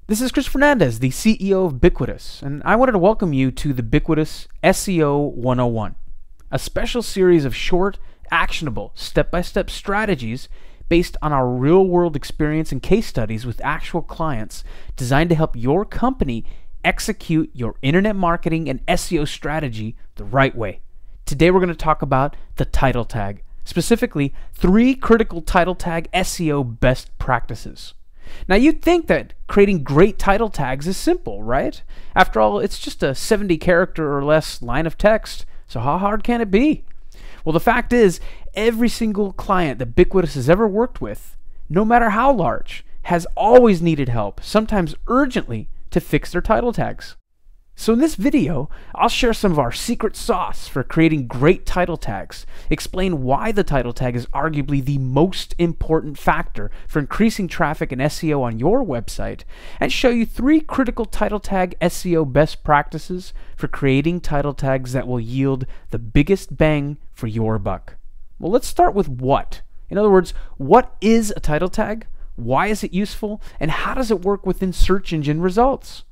This is Chris Fernandez, the CEO of Biquitous, and I wanted to welcome you to the Biquitous SEO 101, a special series of short, actionable, step-by-step strategies based on our real-world experience and case studies with actual clients designed to help your company execute your internet marketing and SEO strategy the right way. Today we're going to talk about the title tag, specifically 3 critical title tag SEO best practices. Now you'd think that creating great title tags is simple, right? After all, it's just a 70 character or less line of text, so how hard can it be? Well, the fact is, every single client that Biquitous has ever worked with, no matter how large, has always needed help, sometimes urgently, to fix their title tags. So in this video, I'll share some of our secret sauce for creating great title tags, explain why the title tag is arguably the most important factor for increasing traffic and SEO on your website, and show you 3 critical title tag SEO best practices for creating title tags that will yield the biggest bang for your buck. Well, let's start with what. In other words, what is a title tag? Why is it useful? And how does it work within search engine results?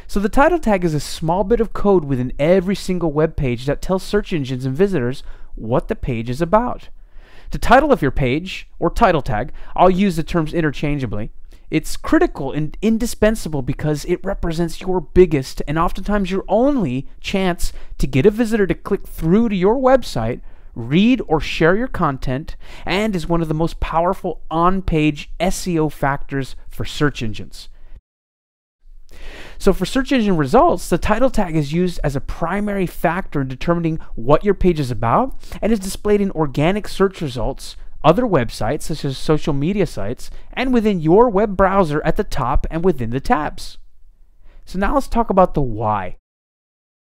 So the title tag is a small bit of code within every single web page that tells search engines and visitors what the page is about. The title of your page, or title tag, I'll use the terms interchangeably. It's critical and indispensable because it represents your biggest and oftentimes your only chance to get a visitor to click through to your website, read or share your content, and is one of the most powerful on-page SEO factors for search engines. So for search engine results, the title tag is used as a primary factor in determining what your page is about and is displayed in organic search results, other websites such as social media sites, and within your web browser at the top and within the tabs. So now let's talk about the why.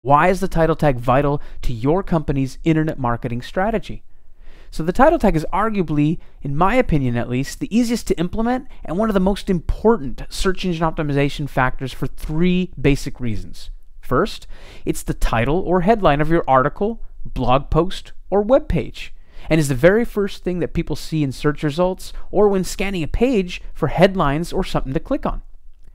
Why is the title tag vital to your company's internet marketing strategy? So the title tag is arguably, in my opinion at least, the easiest to implement and one of the most important search engine optimization factors for 3 basic reasons. First, it's the title or headline of your article, blog post, or web page, and is the very first thing that people see in search results or when scanning a page for headlines or something to click on.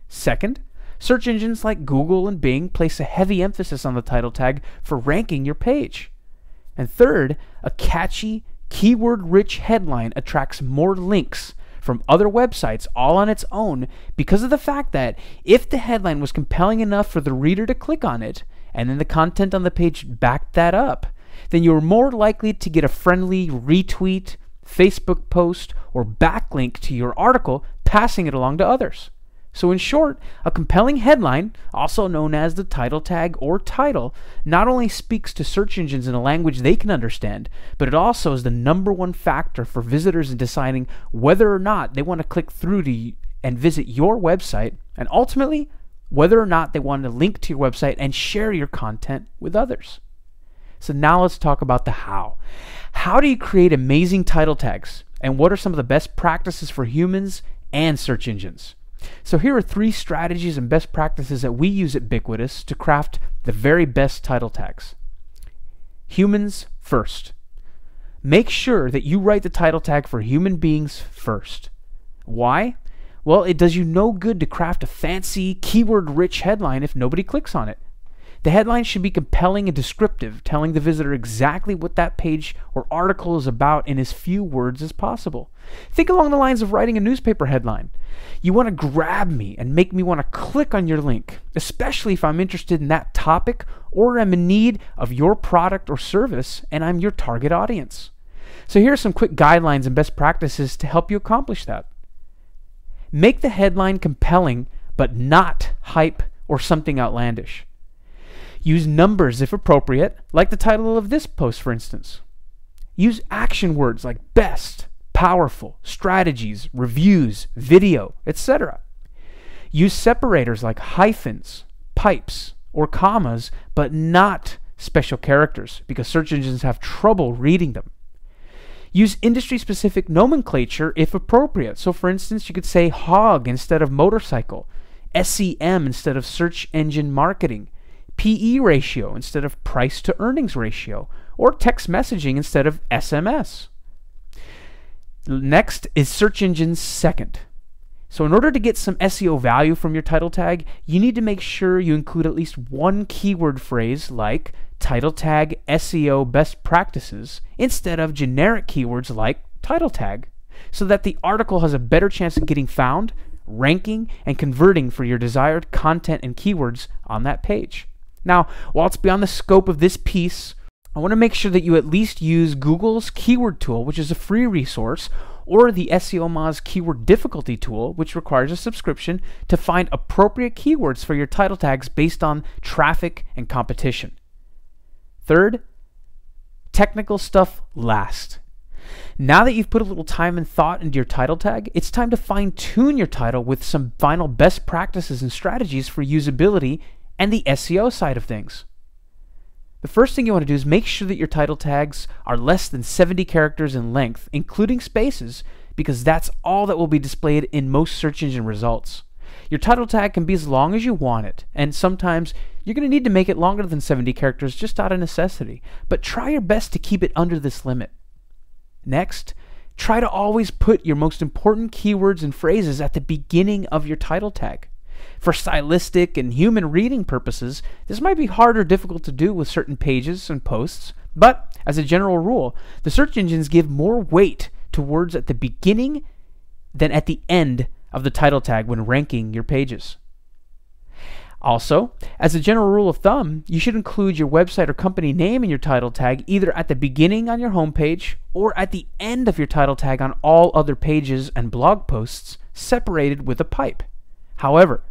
Second, search engines like Google and Bing place a heavy emphasis on the title tag for ranking your page. And third, a catchy, keyword-rich headline attracts more links from other websites all on its own because of the fact that if the headline was compelling enough for the reader to click on it, and then the content on the page backed that up, then you're more likely to get a friendly retweet, Facebook post, or backlink to your article, passing it along to others. So in short, a compelling headline, also known as the title tag or title, not only speaks to search engines in a language they can understand, but it also is the #1 factor for visitors in deciding whether or not they want to click through to and visit your website, and ultimately, whether or not they want to link to your website and share your content with others. So now let's talk about the how. How do you create amazing title tags? And what are some of the best practices for humans and search engines? So here are 3 strategies and best practices that we use at Biquitous to craft the very best title tags. Humans first. Make sure that you write the title tag for human beings first. Why? Well, it does you no good to craft a fancy, keyword-rich headline if nobody clicks on it. The headline should be compelling and descriptive, telling the visitor exactly what that page or article is about in as few words as possible. Think along the lines of writing a newspaper headline. You want to grab me and make me want to click on your link, especially if I'm interested in that topic or am in need of your product or service and I'm your target audience. So here are some quick guidelines and best practices to help you accomplish that. Make the headline compelling, but not hype or something outlandish. Use numbers if appropriate, like the title of this post, for instance. Use action words like best, powerful, strategies, reviews, video, etc. Use separators like hyphens, pipes, or commas, but not special characters because search engines have trouble reading them. Use industry-specific nomenclature if appropriate. So for instance, you could say hog instead of motorcycle, SEM instead of search engine marketing, PE ratio instead of price to earnings ratio, or text messaging instead of SMS. Next is search engines second. So in order to get some SEO value from your title tag, you need to make sure you include at least one keyword phrase like title tag SEO best practices instead of generic keywords like title tag, so that the article has a better chance of getting found, ranking, and converting for your desired content and keywords on that page. Now, while it's beyond the scope of this piece, I want to make sure that you at least use Google's keyword tool, which is a free resource, or the SEO Moz keyword difficulty tool, which requires a subscription, to find appropriate keywords for your title tags based on traffic and competition. Third, technical stuff last. Now that you've put a little time and thought into your title tag, it's time to fine-tune your title with some final best practices and strategies for usability and the SEO side of things. The first thing you want to do is make sure that your title tags are less than 70 characters in length, including spaces, because that's all that will be displayed in most search engine results. Your title tag can be as long as you want it, and sometimes you're going to need to make it longer than 70 characters just out of necessity, but try your best to keep it under this limit. Next, try to always put your most important keywords and phrases at the beginning of your title tag. For stylistic and human reading purposes, this might be hard or difficult to do with certain pages and posts, but as a general rule, the search engines give more weight to words at the beginning than at the end of the title tag when ranking your pages. Also, as a general rule of thumb, you should include your website or company name in your title tag either at the beginning on your homepage or at the end of your title tag on all other pages and blog posts, separated with a pipe. However,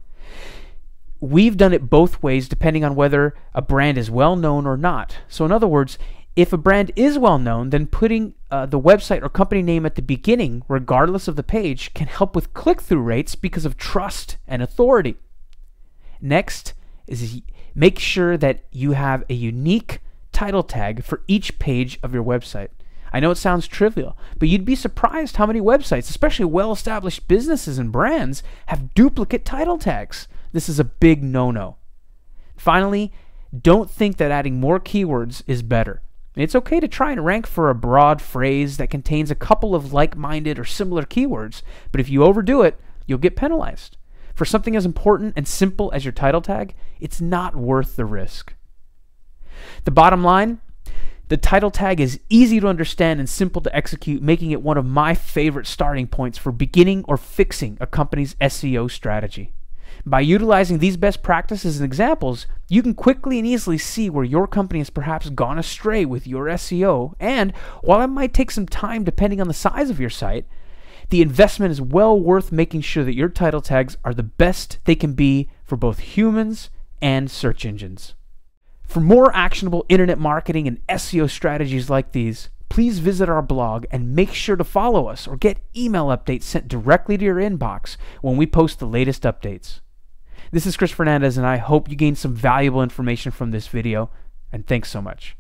we've done it both ways depending on whether a brand is well known or not. So in other words, if a brand is well known, then putting the website or company name at the beginning, regardless of the page, can help with click-through rates because of trust and authority. Next is make sure that you have a unique title tag for each page of your website. I know it sounds trivial, but you'd be surprised how many websites, especially well-established businesses and brands, have duplicate title tags. This is a big no-no. Finally, don't think that adding more keywords is better. It's okay to try and rank for a broad phrase that contains a couple of like-minded or similar keywords, but if you overdo it, you'll get penalized. For something as important and simple as your title tag, it's not worth the risk. The bottom line, the title tag is easy to understand and simple to execute, making it one of my favorite starting points for beginning or fixing a company's SEO strategy. By utilizing these best practices and examples, you can quickly and easily see where your company has perhaps gone astray with your SEO, and while it might take some time depending on the size of your site, the investment is well worth making sure that your title tags are the best they can be for both humans and search engines. For more actionable internet marketing and SEO strategies like these, please visit our blog and make sure to follow us or get email updates sent directly to your inbox when we post the latest updates. This is Chris Fernandez, and I hope you gained some valuable information from this video, and thanks so much.